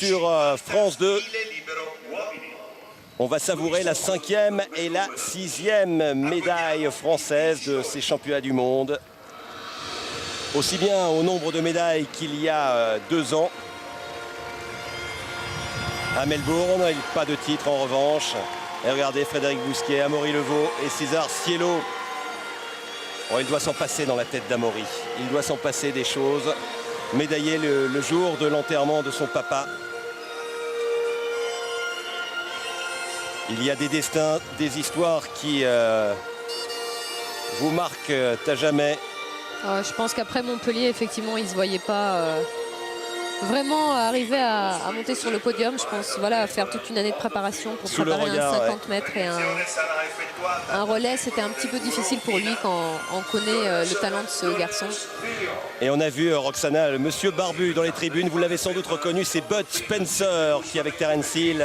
sur France 2. On va savourer la 5e et la 6e médaille française de ces championnats du monde. Aussi bien au nombre de médailles qu'il y a 2 ans. À Melbourne, pas de titre en revanche. Et regardez Frédéric Bousquet, Amaury Levaux et César Cielo. Oh, il doit s'en passer dans la tête d'Amaury. Il doit s'en passer des choses. Médaillé le jour de l'enterrement de son papa. Il y a des destins, des histoires qui vous marquent à jamais. Je pense qu'après Montpellier, effectivement, il ne se voyait pas vraiment arriver à monter sur le podium. Je pense voilà, faire toute une année de préparation pour préparer un 50 mètres et un relais. C'était un petit peu difficile pour lui quand on connaît le talent de ce garçon. Et on a vu Roxana, le monsieur barbu dans les tribunes. Vous l'avez sans doute reconnu, c'est Bud Spencer qui, avec Terence Hill,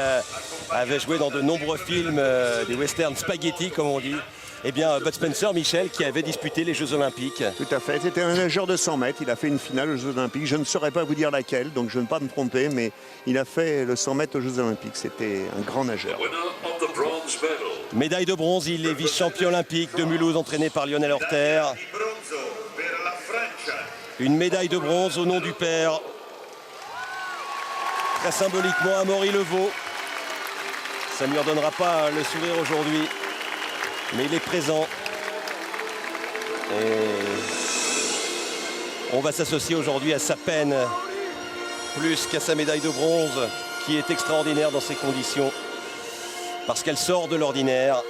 avait joué dans de nombreux films, des westerns spaghetti comme on dit. Eh bien, Bud Spencer, Michel, qui avait disputé les Jeux Olympiques. Tout à fait, c'était un nageur de 100 mètres. Il a fait une finale aux Jeux Olympiques. Je ne saurais pas vous dire laquelle, donc je ne veux pas me tromper, mais il a fait le 100 mètres aux Jeux Olympiques. C'était un grand nageur. Médaille de bronze, il est vice-champion olympique de Mulhouse, entraîné par Lionel Horter. Une médaille de bronze au nom du père. Très symboliquement, Amaury Levaux. Ça ne lui redonnera pas le sourire aujourd'hui. Mais il est présent. Et on va s'associer aujourd'hui à sa peine, plus qu'à sa médaille de bronze, qui est extraordinaire dans ces conditions, parce qu'elle sort de l'ordinaire.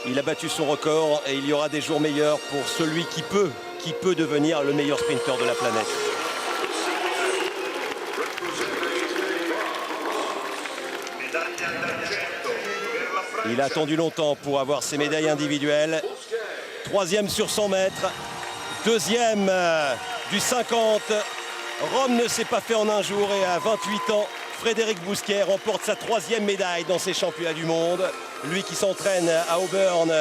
Il a battu son record et il y aura des jours meilleurs pour celui qui peut devenir le meilleur sprinter de la planète. Il a attendu longtemps pour avoir ses médailles individuelles. 3e sur 100 mètres. 2e du 50. Rome ne s'est pas fait en un jour et à 28 ans, Frédéric Bousquet remporte sa 3e médaille dans ces championnats du monde. Lui qui s'entraîne à Auburn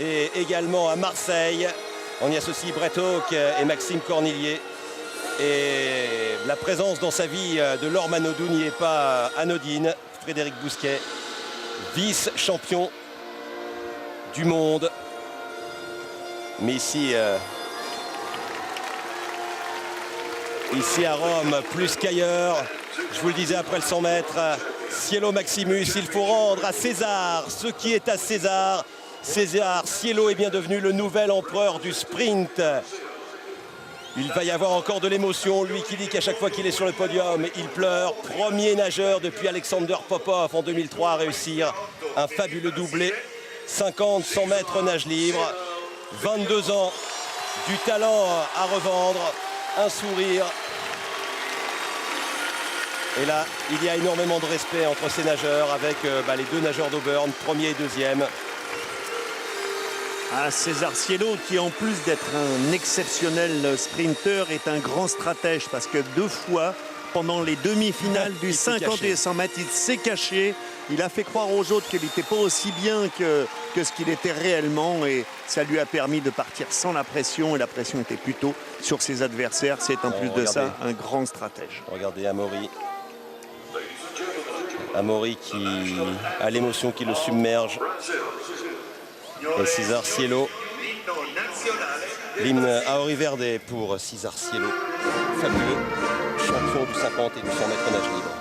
et également à Marseille. On y associe Brett Hawke et Maxime Cornillier. Et la présence dans sa vie de Laure Manodou n'y est pas anodine. Frédéric Bousquet, vice-champion du monde. Mais ici à Rome, plus qu'ailleurs, je vous le disais après le 100 mètres, Cielo Maximus, il faut rendre à César ce qui est à César. César Cielo est bien devenu le nouvel empereur du sprint. Il va y avoir encore de l'émotion, lui qui dit qu'à chaque fois qu'il est sur le podium, il pleure. Premier nageur depuis Alexander Popov en 2003 à réussir un fabuleux doublé. 50, 100 mètres nage libre. 22 ans, du talent à revendre, un sourire. Et là, il y a énormément de respect entre ces nageurs avec les 2 nageurs d'Auburn, premier et deuxième. César Cielo, qui en plus d'être un exceptionnel sprinter, est un grand stratège parce que 2 fois, pendant les demi-finales du 50 et 100 mètres, il s'est caché. Il a fait croire aux autres qu'il n'était pas aussi bien que ce qu'il était réellement et ça lui a permis de partir sans la pression et la pression était plutôt sur ses adversaires. C'est en plus de ça un grand stratège. Regardez Amaury. Amaury qui a l'émotion qui le submerge. Et César Cielo, l'hymne Aori Verde pour César Cielo, fabuleux champion du 50 et du 100 mètres nage libre.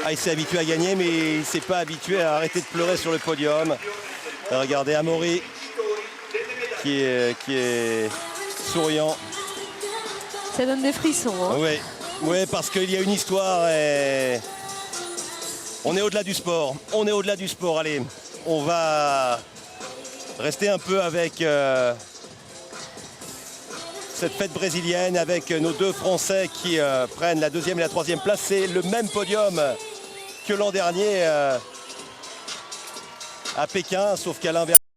Ah, il s'est habitué à gagner, mais il ne s'est pas habitué à arrêter de pleurer sur le podium. Regardez Amaury qui est souriant. Ça donne des frissons. Hein. Oui. Oui, parce qu'il y a une histoire et on est au-delà du sport. On est au-delà du sport. Allez, on va rester un peu avec cette fête brésilienne, avec nos deux Français qui prennent la 2e et la 3e place. C'est le même podium que l'an dernier à Pékin, sauf qu'à l'inverse.